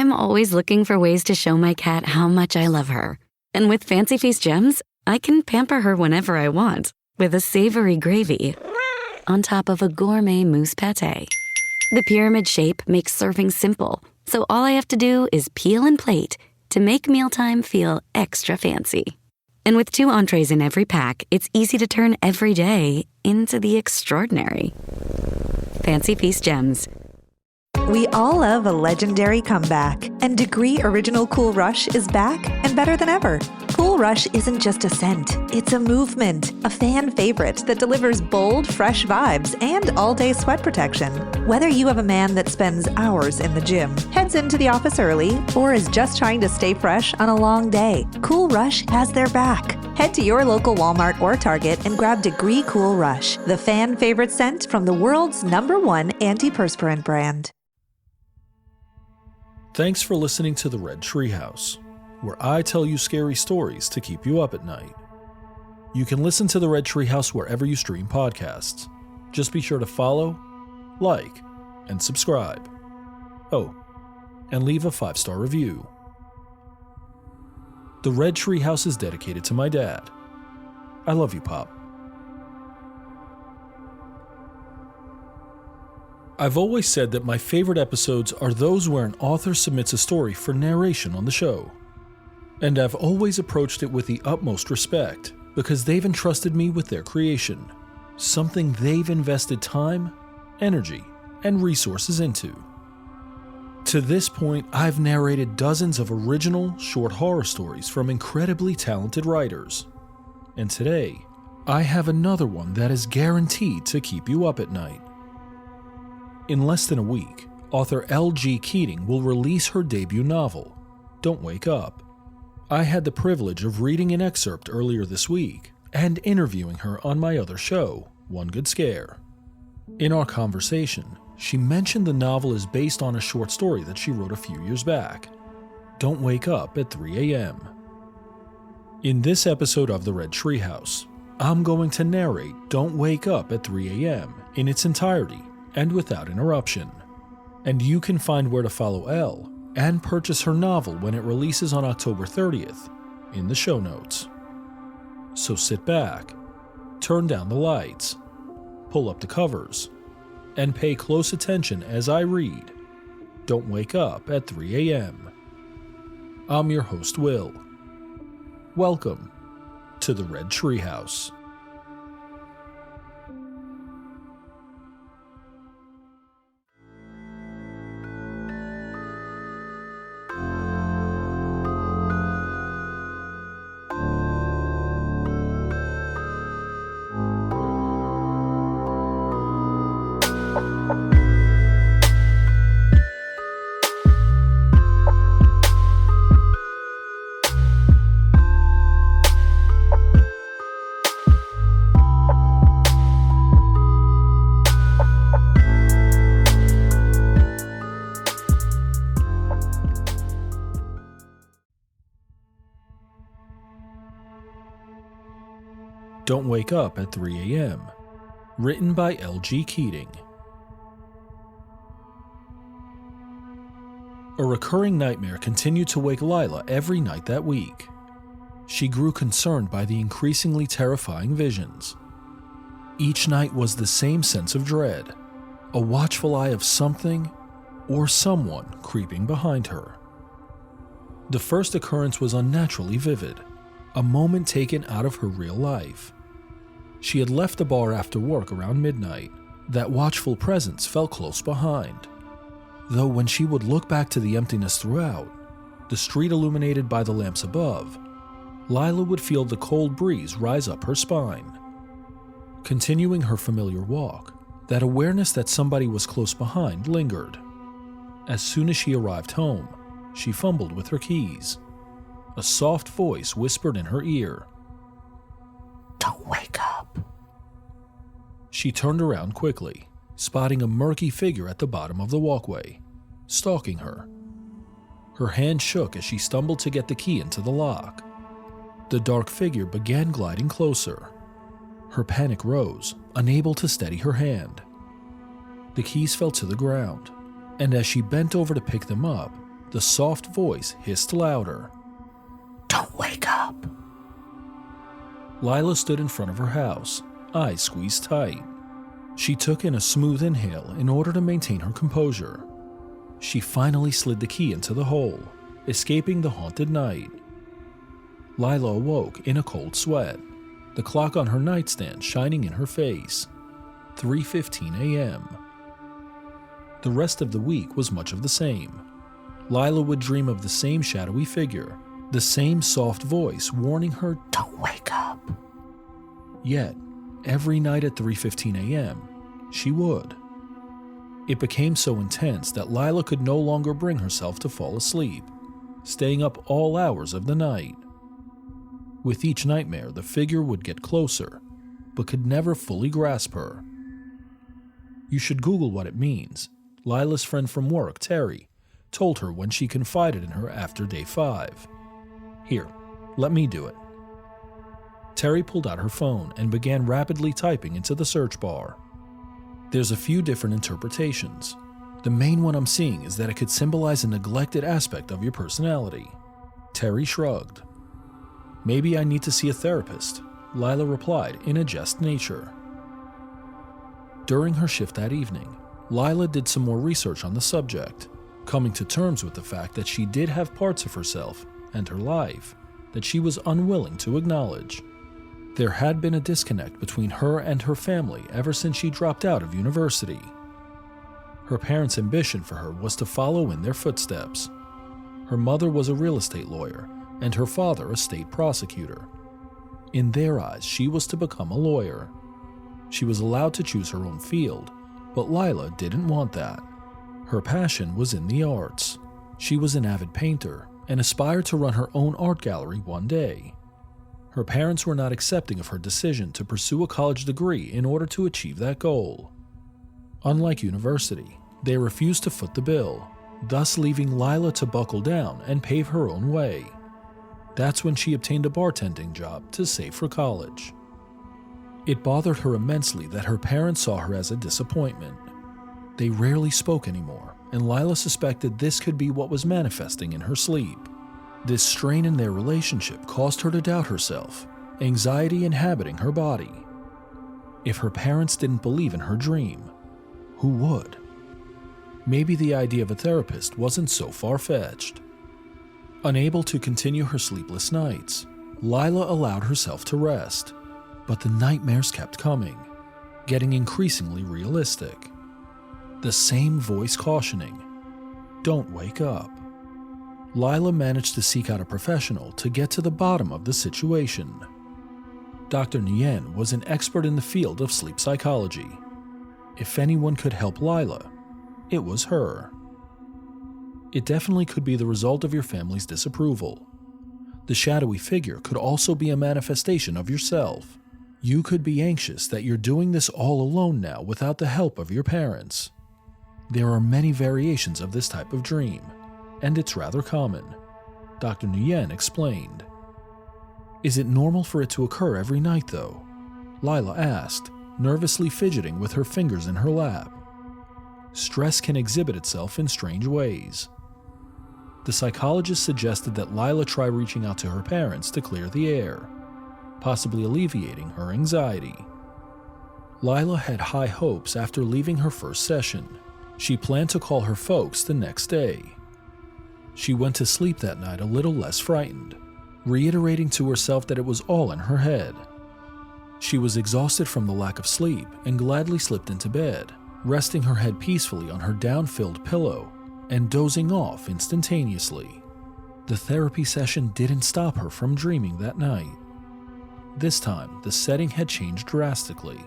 I'm always looking for ways to show my cat how much I love her. And with Fancy Feast gems, I can pamper her whenever I want with a savory gravy on top of a gourmet mousse pâté. The pyramid shape makes serving simple, so all I have to do is peel and plate to make mealtime feel extra fancy. And with 2 entrees in every pack, it's easy to turn every day into the extraordinary. Fancy Feast gems. We all love a legendary comeback, and Degree Original Cool Rush is back and better than ever. Cool Rush isn't just a scent, it's a movement, a fan favorite that delivers bold, fresh vibes and all-day sweat protection. Whether you have a man that spends hours in the gym, heads into the office early, or is just trying to stay fresh on a long day, Cool Rush has their back. Head to your local Walmart or Target and grab Degree Cool Rush, the fan favorite scent from the world's #1 antiperspirant brand. Thanks for listening to the Red Treehouse, where I tell you scary stories to keep you up at night. You can listen to the Red Treehouse wherever you stream podcasts. Just be sure to follow, like, and subscribe. Oh, and leave a 5-star review. The Red Treehouse is dedicated to my dad. I love you, Pop. I've always said that my favorite episodes are those where an author submits a story for narration on the show. And I've always approached it with the utmost respect because they've entrusted me with their creation, something they've invested time, energy, and resources into. To this point, I've narrated dozens of original short horror stories from incredibly talented writers. And today, I have another one that is guaranteed to keep you up at night. In less than a week, author Elle G. Keating will release her debut novel, Don't Wake Up. I had the privilege of reading an excerpt earlier this week and interviewing her on my other show, One Good Scare. In our conversation, she mentioned the novel is based on a short story that she wrote a few years back, Don't Wake Up at 3 a.m. In this episode of the Red Treehouse, I'm going to narrate Don't Wake Up at 3 a.m. in its entirety and without interruption. And you can find where to follow Elle and purchase her novel when it releases on October 30th in the show notes. So sit back, turn down the lights, pull up the covers, and pay close attention as I read Don't Wake Up at 3 a.m. I'm your host, Will. Welcome to the Red Treehouse. Don't Wake Up at 3 a.m. Written by Elle G. Keating. A recurring nightmare continued to wake Lila every night that week. She grew concerned by the increasingly terrifying visions. Each night was the same sense of dread, a watchful eye of something or someone creeping behind her. The first occurrence was unnaturally vivid, a moment taken out of her real life. She had left the bar after work around midnight. That watchful presence fell close behind. Though when she would look back to the emptiness throughout, the street illuminated by the lamps above, Lila would feel the cold breeze rise up her spine. Continuing her familiar walk, that awareness that somebody was close behind lingered. As soon as she arrived home, she fumbled with her keys. A soft voice whispered in her ear, "Don't wake up." She turned around quickly, spotting a murky figure at the bottom of the walkway, stalking her. Her hand shook as she stumbled to get the key into the lock. The dark figure began gliding closer. Her panic rose, unable to steady her hand. The keys fell to the ground, and as she bent over to pick them up, the soft voice hissed louder. "Don't wake up." Lila stood in front of her house, eyes squeezed tight. She took in a smooth inhale in order to maintain her composure. She finally slid the key into the hole, escaping the haunted night. Lila awoke in a cold sweat, the clock on her nightstand shining in her face. 3:15 a.m. The rest of the week was much of the same. Lila would dream of the same shadowy figure, the same soft voice warning her, "Don't wake up." Yet, every night at 3:15 a.m., she would. It became so intense that Lila could no longer bring herself to fall asleep, staying up all hours of the night. With each nightmare, the figure would get closer, but could never fully grasp her. You should Google what it means. Lila's friend from work, Terry, told her when she confided in her after day 5. Here, let me do it. Terry pulled out her phone and began rapidly typing into the search bar. There's a few different interpretations. The main one I'm seeing is that it could symbolize a neglected aspect of your personality. Terry shrugged. Maybe I need to see a therapist, Lila replied in a jest nature. During her shift that evening, Lila did some more research on the subject, coming to terms with the fact that she did have parts of herself and her life that she was unwilling to acknowledge. There had been a disconnect between her and her family ever since she dropped out of university. Her parents' ambition for her was to follow in their footsteps. Her mother was a real estate lawyer, and her father a state prosecutor. In their eyes, she was to become a lawyer. She was allowed to choose her own field, but Lila didn't want that. Her passion was in the arts. She was an avid painter and aspired to run her own art gallery one day. Her parents were not accepting of her decision to pursue a college degree in order to achieve that goal. Unlike university, they refused to foot the bill, thus leaving Lila to buckle down and pave her own way. That's when she obtained a bartending job to save for college. It bothered her immensely that her parents saw her as a disappointment. They rarely spoke anymore, and Lila suspected this could be what was manifesting in her sleep. This strain in their relationship caused her to doubt herself, anxiety inhabiting her body. If her parents didn't believe in her dream, who would? Maybe the idea of a therapist wasn't so far-fetched. Unable to continue her sleepless nights, Lila allowed herself to rest, but the nightmares kept coming, getting increasingly realistic. The same voice cautioning, "Don't wake up." Lila managed to seek out a professional to get to the bottom of the situation. Dr. Nguyen was an expert in the field of sleep psychology. If anyone could help Lila, it was her. It definitely could be the result of your family's disapproval. The shadowy figure could also be a manifestation of yourself. You could be anxious that you're doing this all alone now without the help of your parents. There are many variations of this type of dream, and it's rather common, Dr. Nguyen explained. Is it normal for it to occur every night, though? Lila asked, nervously fidgeting with her fingers in her lap. Stress can exhibit itself in strange ways. The psychologist suggested that Lila try reaching out to her parents to clear the air, possibly alleviating her anxiety. Lila had high hopes after leaving her first session. She planned to call her folks the next day. She went to sleep that night a little less frightened, reiterating to herself that it was all in her head. She was exhausted from the lack of sleep and gladly slipped into bed, resting her head peacefully on her down-filled pillow and dozing off instantaneously. The therapy session didn't stop her from dreaming that night. This time, the setting had changed drastically.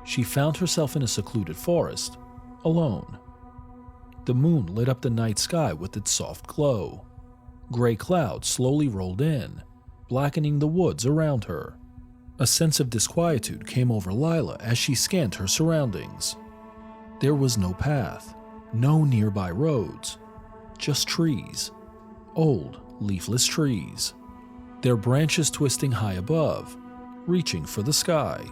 She found herself in a secluded forest, alone. The moon lit up the night sky with its soft glow. Gray clouds slowly rolled in, blackening the woods around her. A sense of disquietude came over Lila as she scanned her surroundings. There was no path, no nearby roads, just trees, old, leafless trees, their branches twisting high above, reaching for the sky.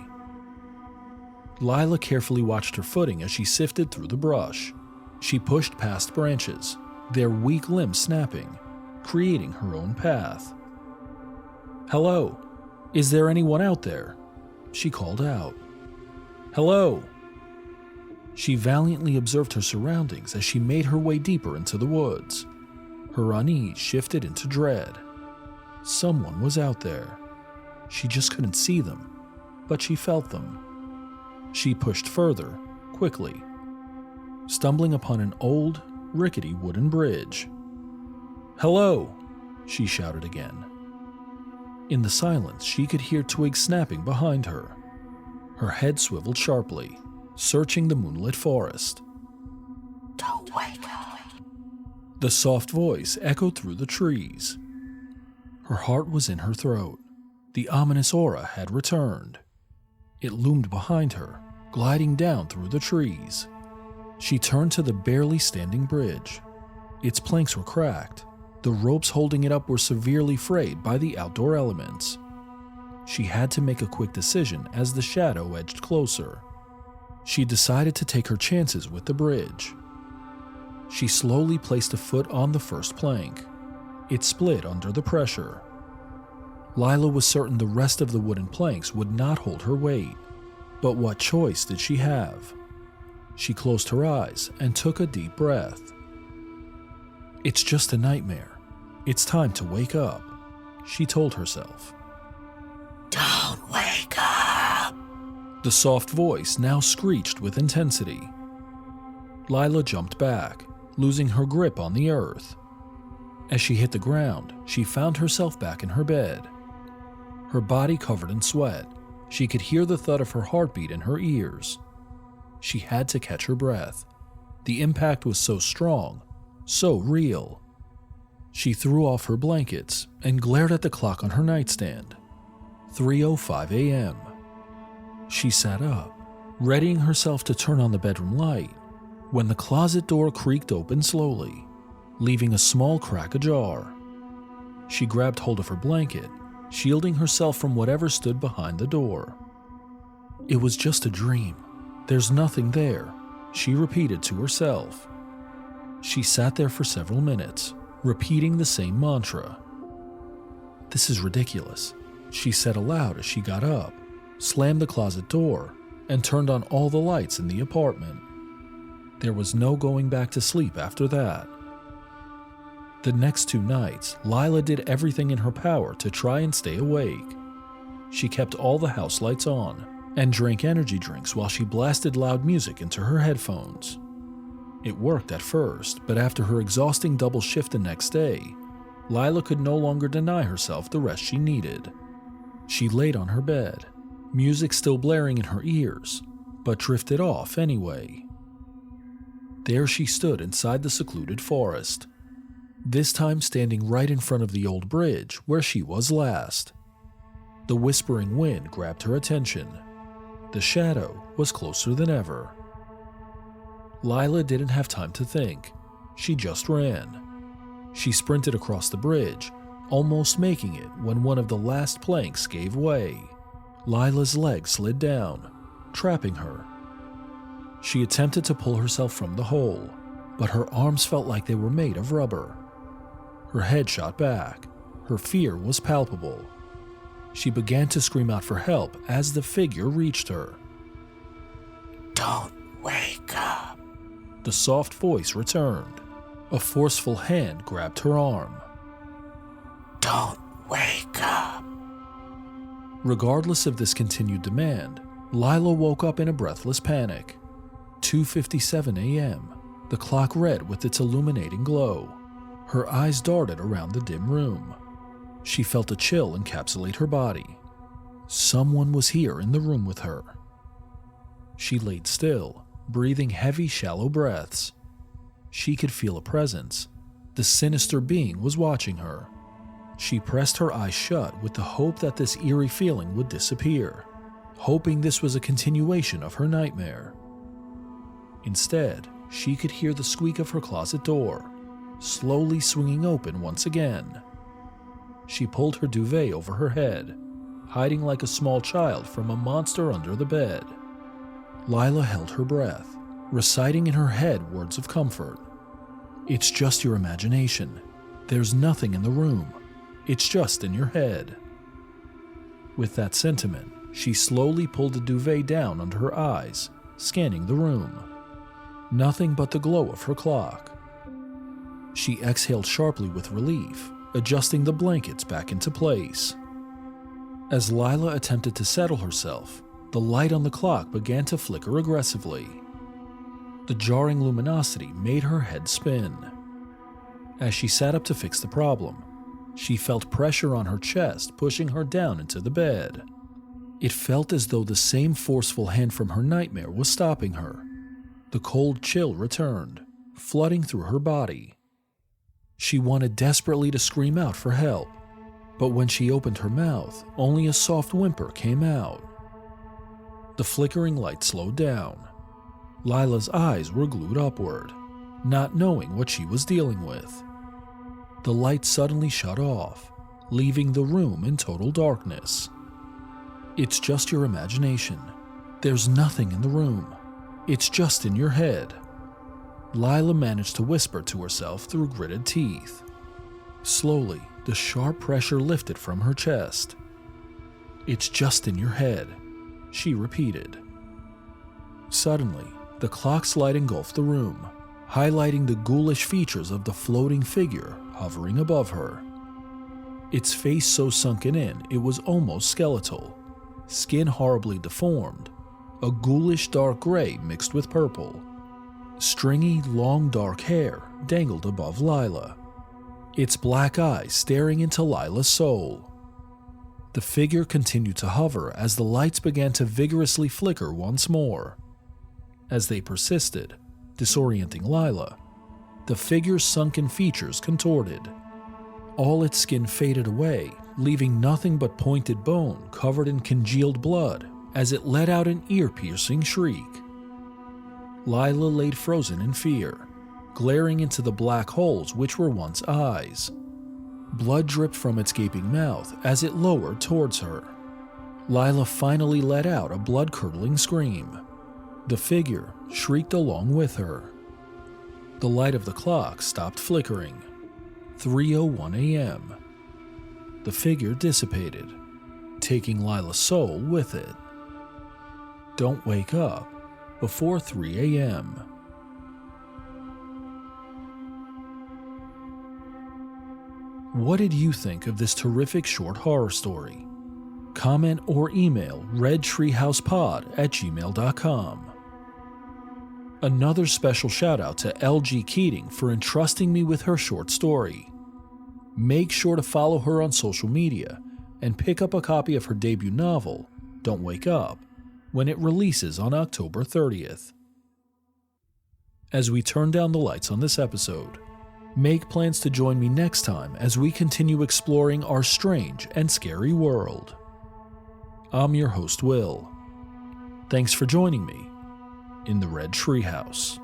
Lila carefully watched her footing as she sifted through the brush. She pushed past branches, their weak limbs snapping, creating her own path. "Hello, is there anyone out there?" she called out. "Hello." She valiantly observed her surroundings as she made her way deeper into the woods. Her unease shifted into dread. Someone was out there. She just couldn't see them, but she felt them. She pushed further, quickly, stumbling upon an old, rickety wooden bridge. "Hello," she shouted again. In the silence, she could hear twigs snapping behind her. Her head swiveled sharply, searching the moonlit forest. Don't wake up. The soft voice echoed through the trees. Her heart was in her throat. The ominous aura had returned. It loomed behind her, gliding down through the trees. She turned to the barely standing bridge. Its planks were cracked. The ropes holding it up were severely frayed by the outdoor elements. She had to make a quick decision as the shadow edged closer. She decided to take her chances with the bridge. She slowly placed a foot on the first plank. It split under the pressure. Lila was certain the rest of the wooden planks would not hold her weight. But what choice did she have? She closed her eyes and took a deep breath. "It's just a nightmare. It's time to wake up," she told herself. Don't wake up. The soft voice now screeched with intensity. Lila jumped back, losing her grip on the earth. As she hit the ground, she found herself back in her bed. Her body covered in sweat, she could hear the thud of her heartbeat in her ears. She had to catch her breath. The impact was so strong, so real. She threw off her blankets and glared at the clock on her nightstand. 3:05 a.m. She sat up, readying herself to turn on the bedroom light, when the closet door creaked open slowly, leaving a small crack ajar. She grabbed hold of her blanket, shielding herself from whatever stood behind the door. "It was just a dream. There's nothing there," she repeated to herself. She sat there for several minutes, repeating the same mantra. "This is ridiculous," she said aloud as she got up, slammed the closet door, and turned on all the lights in the apartment. There was no going back to sleep after that. The next 2 nights, Lila did everything in her power to try and stay awake. She kept all the house lights on and drank energy drinks while she blasted loud music into her headphones. It worked at first, but after her exhausting double shift the next day, Lila could no longer deny herself the rest she needed. She laid on her bed, music still blaring in her ears, but drifted off anyway. There she stood inside the secluded forest, this time standing right in front of the old bridge where she was last. The whispering wind grabbed her attention. The shadow was closer than ever. Lila didn't have time to think. She just ran. She sprinted across the bridge, almost making it when one of the last planks gave way. Lila's leg slid down, trapping her. She attempted to pull herself from the hole, but her arms felt like they were made of rubber. Her head shot back. Her fear was palpable. She began to scream out for help as the figure reached her. Don't wake up. The soft voice returned. A forceful hand grabbed her arm. Don't wake up. Regardless of this continued demand, Lila woke up in a breathless panic. 2:57 a.m. The clock read with its illuminating glow. Her eyes darted around the dim room. She felt a chill encapsulate her body. Someone was here in the room with her. She laid still, breathing heavy, shallow breaths. She could feel a presence. The sinister being was watching her. She pressed her eyes shut with the hope that this eerie feeling would disappear, hoping this was a continuation of her nightmare. Instead, she could hear the squeak of her closet door, slowly swinging open once again. She pulled her duvet over her head, hiding like a small child from a monster under the bed. Lila held her breath, reciting in her head words of comfort. It's just your imagination. There's nothing in the room. It's just in your head. With that sentiment, she slowly pulled the duvet down under her eyes, scanning the room. Nothing but the glow of her clock. She exhaled sharply with relief, adjusting the blankets back into place. As Lila attempted to settle herself, the light on the clock began to flicker aggressively. The jarring luminosity made her head spin. As she sat up to fix the problem, she felt pressure on her chest pushing her down into the bed. It felt as though the same forceful hand from her nightmare was stopping her. The cold chill returned, flooding through her body. She wanted desperately to scream out for help, but when she opened her mouth, only a soft whimper came out. The flickering light slowed down. Lila's eyes were glued upward, not knowing what she was dealing with. The light suddenly shut off, leaving the room in total darkness. It's just your imagination. There's nothing in the room. It's just in your head. Lila managed to whisper to herself through gritted teeth. Slowly, the sharp pressure lifted from her chest. It's just in your head, she repeated. Suddenly, the clock's light engulfed the room, highlighting the ghoulish features of the floating figure hovering above her. Its face so sunken in it was almost skeletal, skin horribly deformed, a ghoulish dark gray mixed with purple. Stringy, long dark hair dangled above Lila, its black eyes staring into Lila's soul. The figure continued to hover as the lights began to vigorously flicker once more. As they persisted, disorienting Lila, the figure's sunken features contorted. All its skin faded away, leaving nothing but pointed bone covered in congealed blood as it let out an ear-piercing shriek. Lila laid frozen in fear, glaring into the black holes which were once eyes. Blood dripped from its gaping mouth as it lowered towards her. Lila finally let out a blood-curdling scream. The figure shrieked along with her. The light of the clock stopped flickering. 3:01 a.m. The figure dissipated, taking Lila's soul with it. Don't wake up before 3 a.m. What did you think of this terrific short horror story? Comment or email redtreehousepod@gmail.com. Another special shout out to Elle G Keating for entrusting me with her short story. Make sure to follow her on social media and pick up a copy of her debut novel, Don't Wake Up, when it releases on October 30th. As we turn down the lights on this episode, make plans to join me next time as we continue exploring our strange and scary world. I'm your host, Will. Thanks for joining me in the Red Treehouse.